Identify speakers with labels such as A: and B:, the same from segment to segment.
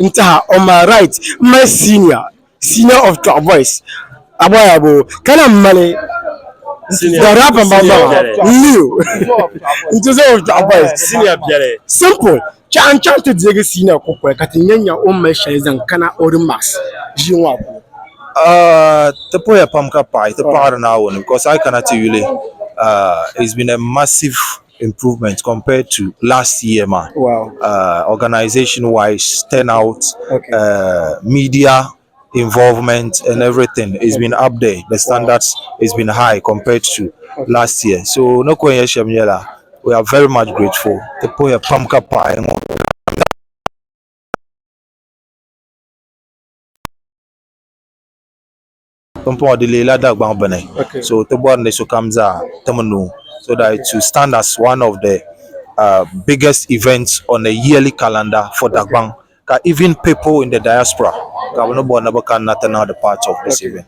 A: Inta on my right, my senior of Top Boys. Aboyabo, can I money? The rap about Leo. Into the Top Boys.
B: Senior Biare.
A: Simple. Chan to the senior couple, Katinya on my shares and Kana or Max. Jiwa.
C: The poor Pamka Pai, the power now, because I cannot tell you, it's been a massive improvement compared to last year, man.
A: Wow.
C: Organization wise, turnout,
A: Okay.
C: media involvement, and everything has been up there. The standards has been high compared to last year. So, no question, we are very much grateful. The poor Pamka Pai.
A: Okay.
C: So the board so comes so that it will stand as one of the biggest events on a yearly calendar for Dagbang. Even people in the diaspora can not the part of this event.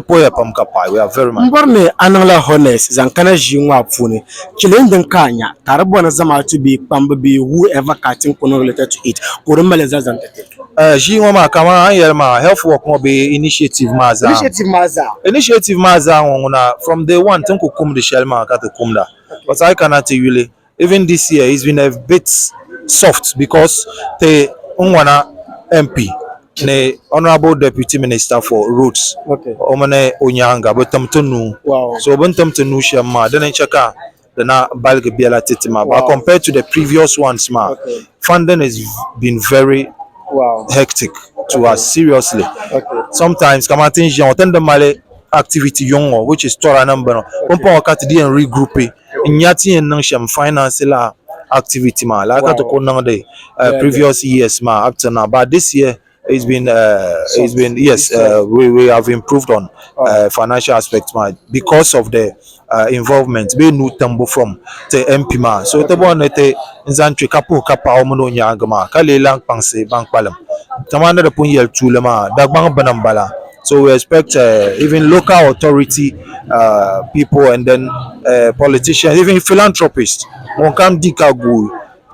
C: We are very much.
A: Mborne anala honest zankana jinwa pfune chilenden kanya tarabona zama to be pambe whoever cutting kono related to it kurumaliza zantete
C: Jinwa ma kama yelma health work mo be initiative initiative maza from day one tanku kum the shelma kata kumda. But I cannot tell you even this year it's been a bit soft because the unwana MP the Honorable Deputy Minister for Roads.
A: Okay.
C: Omane Onyanga, but Tamtonu.
A: Wow.
C: So when Tamtonu Shama, then cheka the na Balga Biala Titima. But compared to the previous ones, funding has been very hectic to us, seriously.
A: Okay.
C: Sometimes Kamatin Jean attend the Male activity young, which is Tora number. Pompa Wakati and regroup in Yati and Nangsham finance la activity ma. Like to go the previous years ma up to now. But this year it's been yes, we have improved on financial aspects because of the involvement we new tambo from the MP ma. So the one that nzantwe kapo kapa omono nyangama kale lang pangse bank palam tamanda de punyel tulema dagbang banambala. So we expect even local authority people and then politicians, even philanthropists won't come dikagu.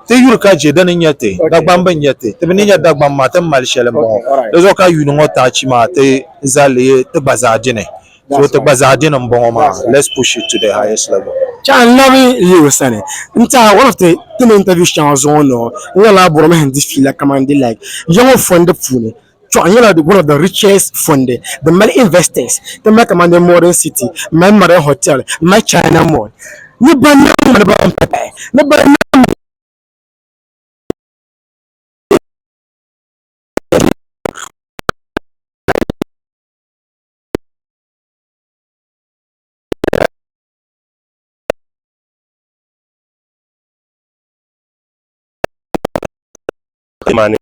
C: Te yurka je dan nyate dagbamba nyate te beninya dagbamba ta malshele mo lezo ka yunu ngota chima te zale te bazadine so te bazadine mbongo ma. Let's push it to the highest level.
A: Chan loving you sane nta one of the interview channels on no ngala boro me handi feel like command like young fund fune one of the richest fund the many investors the make command modern city my modern hotel my China mall ni banna ni banna
B: Mane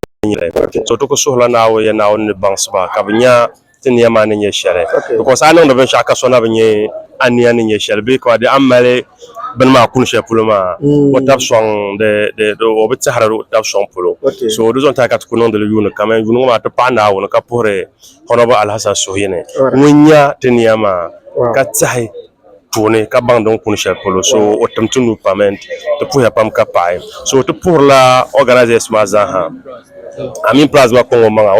B: so to ko sohla nawo ya nawo ni bangsba kabnya tinya mane nye shere because I know no shaka so na benye ania ni nye shere be ko de amale ben ma kun she puluma o tap song de o bit hararu tap song pulo so do zon ta kat kunon de yunu kama yunu ma to pana wona ka pore honoba Al Hassan Sohine munya tinya ma ka tsai tourner ka bang donc kun she pulo so o tamtunu pament to puya pam ka pai so to pour la organiser smaza ha amin plasma ko manga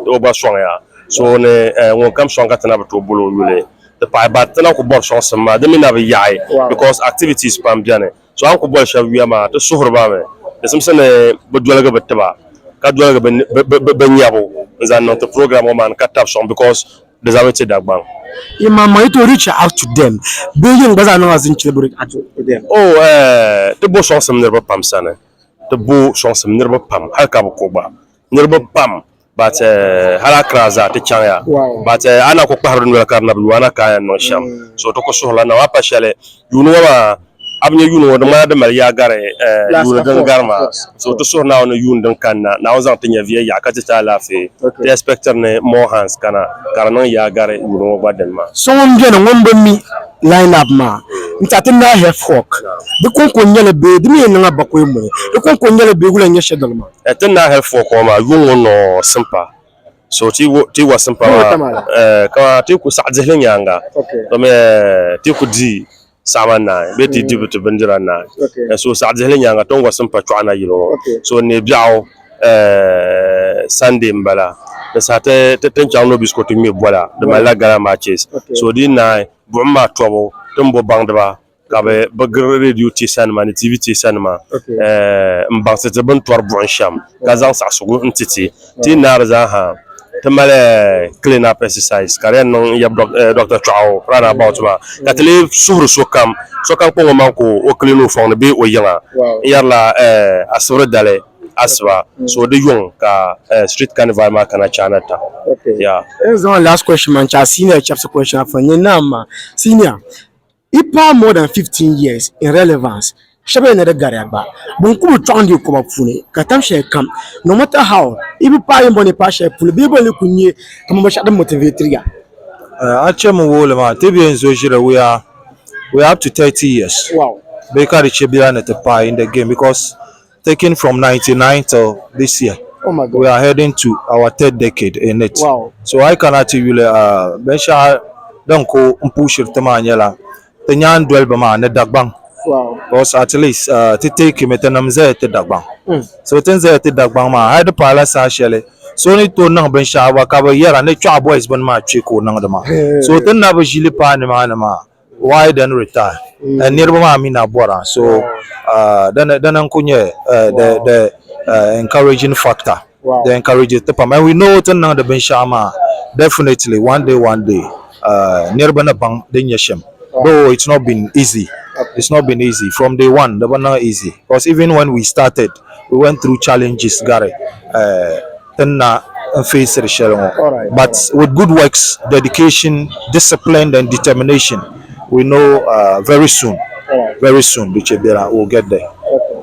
B: oba swanga so ne won kam swanga tana to bolo yule the pai bat tana ko bor chance ma de mina be yai because activities pam biane so an ko bor sha wiama to suhurba me de samsane bo dolaga betaba ka dolaga be nyabo nzan not program o man ka tap son because des avete dagbang
A: Imama to reach out to them being baza no as in celebrate out to them
B: to bo chance me ne pam sana to bo chance me ne pam halka ko ba nirba pam but halakraza te chanya but ana ko pahru no karna bu ana ka no sham so to ko sohla na wapa shale yunu wa abnya yunu wa ma da mal ya gare yunu dan garma so to sohna no yunu dan kanna na wazan tanya vie ya ka ta lafi the inspector ne mo hans kana karna ya gare yunu wa den ma
A: so mbia no ngombe mi line up ma ntatin na have work de konko nyele be de mi nga bakwe mu de konko nyele be gula nye shedal ma
B: etin na have work ma yunu no simpa so ti wa simpa ka ti ku sa'dhlen yanga to me ti ku di samana be ti dibutu bindira na so sa'dhlen yanga to wa simpa chwana yilo so ne biao Sunday mbala da sa te tan no bisko to mi bola de mala gara matches so di na bu ma tobo tumbo bangdaba ka be radio ti san man TV ti san ma mbang se te bon tor bon sham ka zang sa sugu ntiti ti na za ha temale clean up exercise karen non ya doctor Chao rana about ma katele suhru sokam ko man ko o clean fon be o yanga yarla asore dale aswa so the young ka street carnival ma kana chanata yeah
A: Here's one last question man cha senior chapter question for Nama senior ipa more than 15 years in relevance shabe na da garaba bon ku tron di ko bafune katam she kam no matter how ibi pa yin boni pa she pulu bi boli kunye kam ba shada motivate ya
C: Actually, we are up to 30 years.
A: wow
C: Baker Chebia at the pie in the game because taken from 99 till this year.
A: oh my god
C: We are heading to our third decade in it.
A: wow
C: So I cannot tell you Besha don't go push it to Manela. The Yan dwell bama ne dagbang.
A: wow
C: Because at least to take him at an amze te dagbang. So it ends at the dagbang ma had the palace actually. So ni to nang Besha wakaba year and the chap boys ban ma chiko nang dama. So then never jili pa ni ma why then retire and nearby mina bora so then kunye the encouraging factor the encouraging the and we know that now the benchama definitely one day nearby na bang denyeshem though it's not been easy from day one the one not easy because even when we started we went through challenges Gary then face the shell but with good works dedication discipline and determination we know very soon, Bichebera will get there.